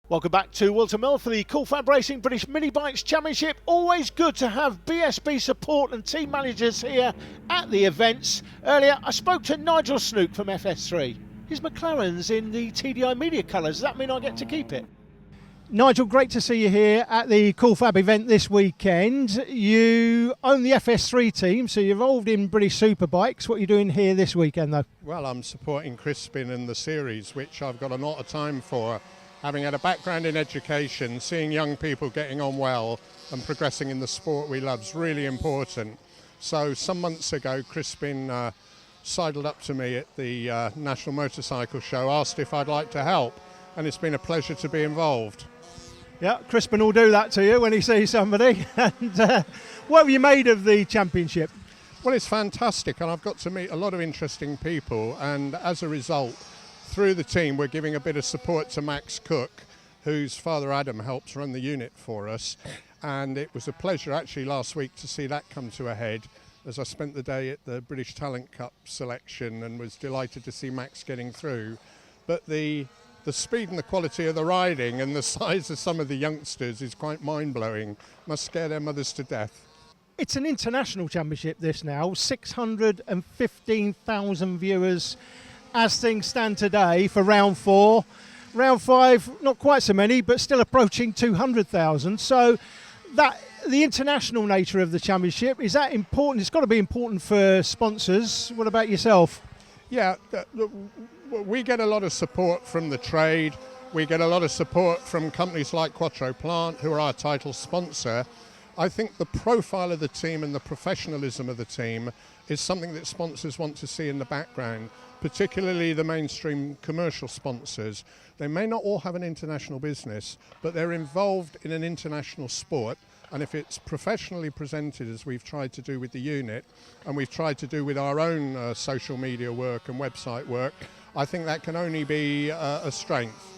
Welcome back to Wilton Mill for the FAB Racing British Minibikes Championship. Always good to have BSB support and team managers here at the events. Earlier I spoke to Nigel Snook from FS3. His McLaren's in the TDI media colours. Does that mean I get to keep it? Nigel, great to see you here at the FAB event this weekend. You own the FS3 team, so you're involved in British Superbikes. What are you doing here this weekend though? Well, I'm supporting Crispin and the series, which I've got a lot of time for. Having had a background in education, seeing young people getting on well and progressing in the sport we love is really important. So some months ago, Crispin sidled up to me at the National Motorcycle Show, asked if I'd like to help, and it's been a pleasure to be involved. Yeah, Crispin will do that to you when he sees somebody. And what have you made of the championship? Well, it's fantastic, and I've got to meet a lot of interesting people, and as a result, through the team, we're giving a bit of support to Max Cook, whose father Adam helps run the unit for us. And it was a pleasure actually last week to see that come to a head, as I spent the day at the British Talent Cup selection and was delighted to see Max getting through. But the speed and the quality of the riding and the size of some of the youngsters is quite mind-blowing. Must scare their mothers to death. It's an international championship this now, 615,000 viewers as things stand today for round 4. Round 5, not quite so many, but still approaching 200,000. So that the international nature of the championship, is that important? It's got to be important for sponsors. What about yourself? Yeah, we get a lot of support from the trade. We get a lot of support from companies like Quattro Plant, who are our title sponsor. I think the profile of the team and the professionalism of the team is something that sponsors want to see in the background, particularly the mainstream commercial sponsors. They may not all have an international business, but they're involved in an international sport. And if it's professionally presented, as we've tried to do with the unit, and we've tried to do with our own social media work and website work, I think that can only be a strength.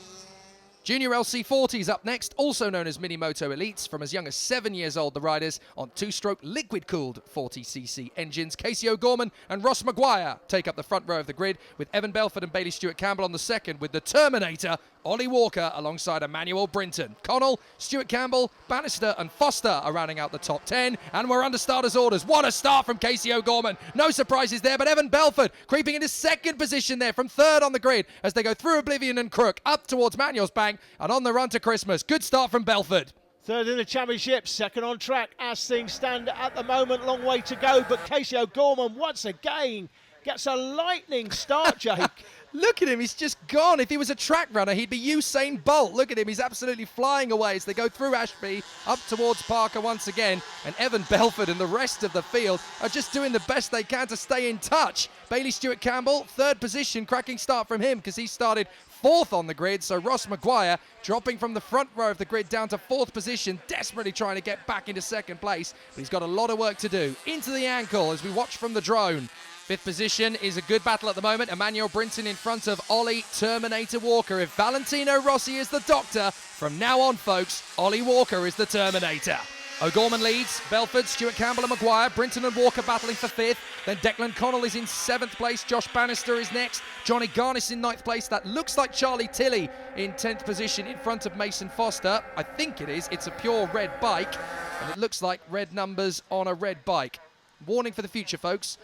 Junior LC40s up next, also known as Minimoto Elites. From as young as 7 years old, the riders on two-stroke liquid-cooled 40cc engines. Casey O'Gorman and Ross Maguire take up the front row of the grid, with Evan Belford and Bailey Stewart-Campbell on the second, with the Terminator, Ollie Walker, alongside Emmanuel Brinton. Connell, Stewart-Campbell, Bannister and Foster are rounding out the top 10, and we're under starters' orders. What a start from Casey O'Gorman. No surprises there, but Evan Belford creeping into second position there from third on the grid as they go through Oblivion and Crook up towards Manuel's Bank and on the run to Christmas. Good start from Belford. Third in the championship, second on track as things stand at the moment. Long way to go, but Casey O'Gorman once again gets a lightning start, Jake. Look at him, he's just gone. If he was a track runner, he'd be Usain Bolt. Look at him, he's absolutely flying away as they go through Ashby, up towards Parker once again. And Evan Belford and the rest of the field are just doing the best they can to stay in touch. Bailey Stewart-Campbell, third position, cracking start from him because he started fourth on the grid. So Ross Maguire dropping from the front row of the grid down to fourth position, desperately trying to get back into second place. But he's got a lot of work to do. Into the ankle as we watch from the drone. Fifth position is a good battle at the moment. Emmanuel Brinton in front of Ollie Terminator Walker. If Valentino Rossi is the doctor, from now on, folks, Ollie Walker is the Terminator. O'Gorman leads, Belford, Stewart-Campbell and Maguire, Brinton and Walker battling for fifth. Then Declan Connell is in seventh place, Josh Bannister is next, Johnny Garnis in ninth place. That looks like Charlie Tilley in 10th position in front of Mason Foster. I think it is, it's a pure red bike, and it looks like red numbers on a red bike. Warning for the future, folks.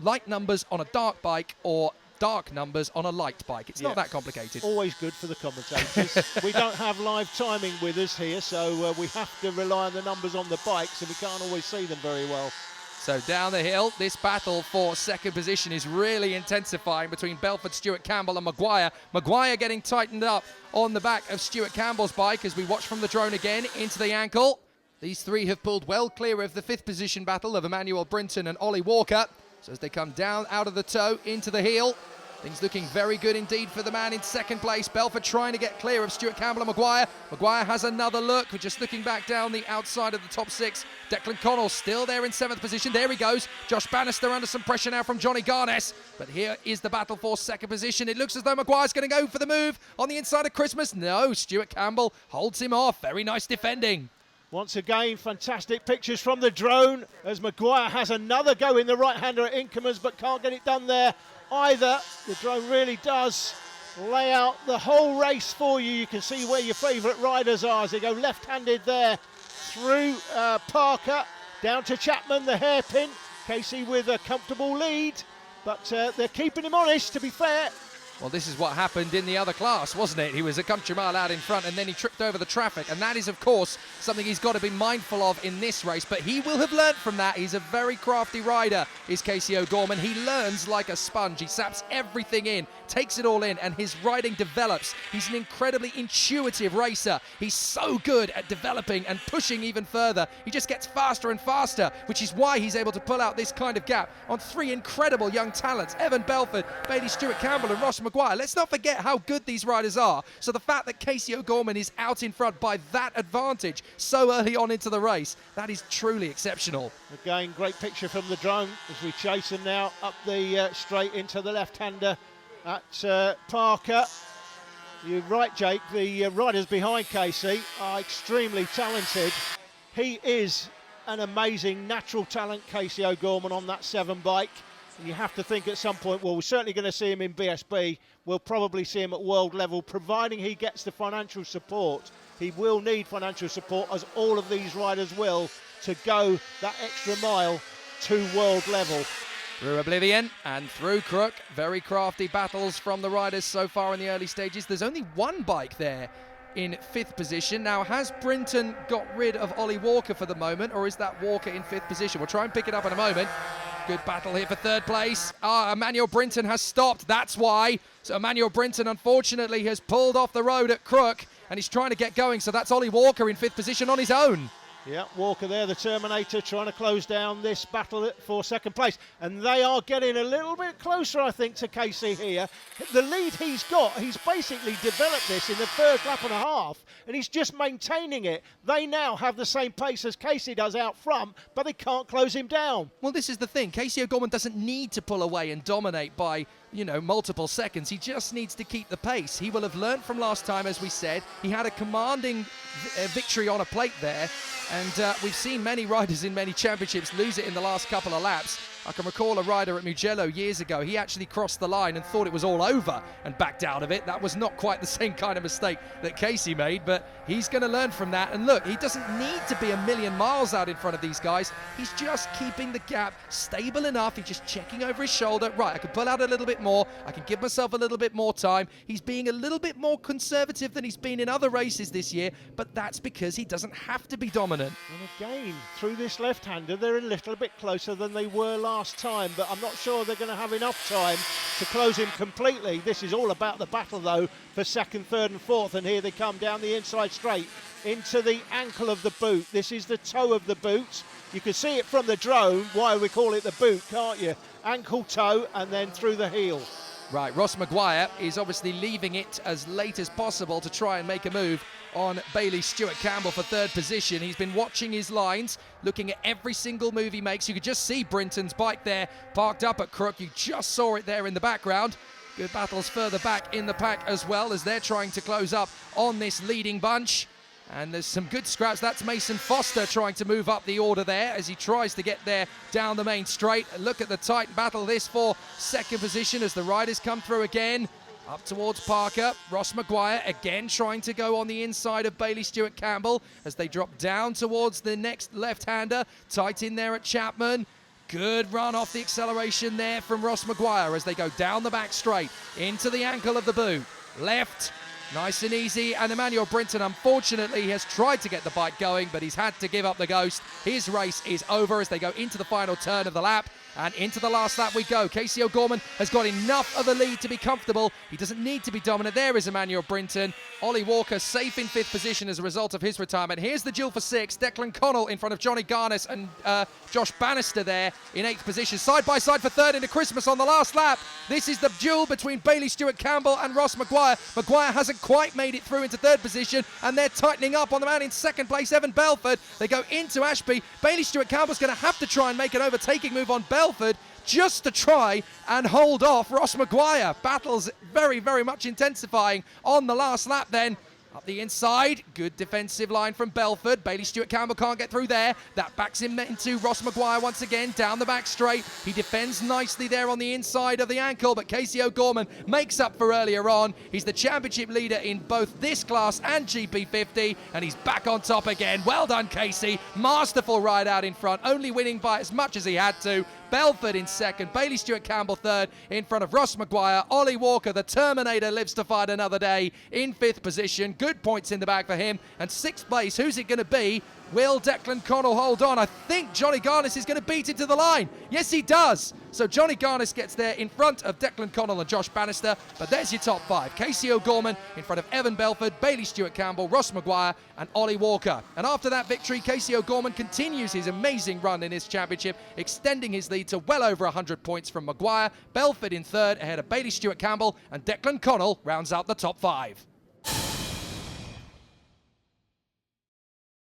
Light numbers on a dark bike or dark numbers on a light bike. It's not that complicated. Always good for the commentators. We don't have live timing with us here, so we have to rely on the numbers on the bikes, and we can't always see them very well. So down the hill, this battle for second position is really intensifying between Belford, Stewart-Campbell and Maguire. Maguire getting tightened up on the back of Stewart-Campbell's bike as we watch from the drone again into the ankle. These three have pulled well clear of the fifth position battle of Emmanuel Brinton and Ollie Walker. So as they come down out of the toe into the heel, things looking very good indeed for the man in second place. Belford trying to get clear of Stewart-Campbell and Maguire. Maguire has another look. We're just looking back down the outside of the top six. Declan Connell still there in seventh position. There he goes. Josh Bannister under some pressure now from Johnny Garnis. But here is the battle for second position. It looks as though Maguire's going to go for the move on the inside of Christmas. No, Stewart-Campbell holds him off. Very nice defending. Once again, fantastic pictures from the drone as Maguire has another go in the right-hander at Inkermans, but can't get it done there either. The drone really does lay out the whole race for you. You can see where your favourite riders are as they go left-handed there through Parker, down to Chapman, the hairpin. Casey with a comfortable lead, but they're keeping him honest, to be fair. Well, this is what happened in the other class, wasn't it? He was a country mile out in front and then he tripped over the traffic. And that is, of course, something he's got to be mindful of in this race. But he will have learned from that. He's a very crafty rider, is Casey O'Gorman. He learns like a sponge. He saps everything in, takes it all in, and his riding develops. He's an incredibly intuitive racer. He's so good at developing and pushing even further. He just gets faster and faster, which is why he's able to pull out this kind of gap on three incredible young talents: Evan Belford, Bailey Stewart-Campbell and Ross McGuire. Let's not forget how good these riders are. So the fact that Casey O'Gorman is out in front by that advantage so early on into the race, that is truly exceptional. Again, great picture from the drone as we chase him now up the straight into the left-hander at Parker. You're right, Jake, the riders behind Casey are extremely talented. He is an amazing natural talent, Casey O'Gorman, on that 7 bike. And you have to think at some point, well, we're certainly going to see him in BSB. We'll probably see him at world level, providing he gets the financial support. He will need financial support, as all of these riders will, to go that extra mile to world level. Through Oblivion and through Crook. Very crafty battles from the riders so far in the early stages. There's only one bike there in 5th position. Now, has Brinton got rid of Ollie Walker for the moment, or is that Walker in 5th position? We'll try and pick it up in a moment. Good battle here for 3rd place. Emmanuel Brinton has stopped, that's why. So Emmanuel Brinton, unfortunately, has pulled off the road at Crook, and he's trying to get going, so that's Ollie Walker in 5th position on his own. Yeah, Walker there, the Terminator, trying to close down this battle for 2nd place. And they are getting a little bit closer, I think, to Casey here. The lead he's got, he's basically developed this in the 1st lap and a half, and he's just maintaining it. They now have the same pace as Casey does out front, but they can't close him down. Well, this is the thing. Casey O'Gorman doesn't need to pull away and dominate by, you know, multiple seconds. He just needs to keep the pace. He will have learnt from last time, as we said. He had a commanding victory on a plate there, and we've seen many riders in many championships lose it in the last couple of laps. I can recall a rider at Mugello years ago. He actually crossed the line and thought it was all over and backed out of it. That was not quite the same kind of mistake that Casey made, but he's going to learn from that. And look, he doesn't need to be a million miles out in front of these guys. He's just keeping the gap stable enough. He's just checking over his shoulder. Right, I can pull out a little bit more. I can give myself a little bit more time. He's being a little bit more conservative than he's been in other races this year, but that's because he doesn't have to be dominant. And again, through this left-hander, they're a little bit closer than they were last time, but I'm not sure they're going to have enough time to close him completely. This is all about the battle, though, for 2nd, 3rd and 4th, and here they come down the inside straight into the ankle of the boot. This is the toe of the boot. You can see it from the drone, why we call it the boot, can't you? Ankle, toe, and then through the heel. Right, Ross McGuire is obviously leaving it as late as possible to try and make a move on Bailey Stewart-Campbell for 3rd position. He's been watching his lines, looking at every single move he makes. You could just see Brinton's bike there parked up at Crook. You just saw it there in the background. Good battles further back in the pack as well, as they're trying to close up on this leading bunch. And there's some good scraps. That's Mason Foster trying to move up the order there as he tries to get there down the main straight. And look at the tight battle this for 2nd position as the riders come through again. Up towards Parker. Ross McGuire again trying to go on the inside of Bailey Stewart-Campbell as they drop down towards the next left-hander. Tight in there at Chapman. Good run off the acceleration there from Ross McGuire as they go down the back straight into the ankle of the boot. Left. Nice and easy, and Emmanuel Brinton, unfortunately, has tried to get the bike going, but he's had to give up the ghost. His race is over as they go into the final turn of the lap, and into the last lap we go. Casey O'Gorman has got enough of a lead to be comfortable. He doesn't need to be dominant. There is Emmanuel Brinton. Ollie Walker safe in 5th position as a result of his retirement. Here's the duel for 6th. Declan Connell in front of Johnny Garnes and Josh Bannister there in 8th position. Side by side for 3rd into Christmas on the last lap. This is the duel between Bailey Stewart-Campbell and Ross McGuire. McGuire hasn't quite made it through into 3rd position, and they're tightening up on the man in 2nd place, Evan Belford. They go into Ashby. Bailey Stewart-Campbell's going to have to try and make an overtaking move on Belford just to try and hold off Ross McGuire. Battles very, very much intensifying on the last lap then. Up the inside, good defensive line from Belford. Bailey Stewart-Campbell can't get through there. That backs him into Ross Maguire once again, down the back straight. He defends nicely there on the inside of the ankle, but Casey O'Gorman makes up for earlier on. He's the championship leader in both this class and GP50, and he's back on top again. Well done, Casey. Masterful ride out in front, only winning by as much as he had to. Belford in second, Bailey Stewart-Campbell third, in front of Ross Maguire. Ollie Walker, the Terminator, lives to fight another day in fifth position. Good points in the bag for him. And sixth place, who's it going to be? Will Declan Connell hold on? I think Johnny Garnis is going to beat it to the line. Yes, he does. So Johnny Garnis gets there in front of Declan Connell and Josh Bannister. But there's your top five. Casey O'Gorman in front of Evan Belford, Bailey Stewart-Campbell, Ross Maguire and Ollie Walker. And after that victory, Casey O'Gorman continues his amazing run in this championship, extending his lead to well over 100 points from Maguire. Belford in third ahead of Bailey Stewart-Campbell, and Declan Connell rounds out the top five.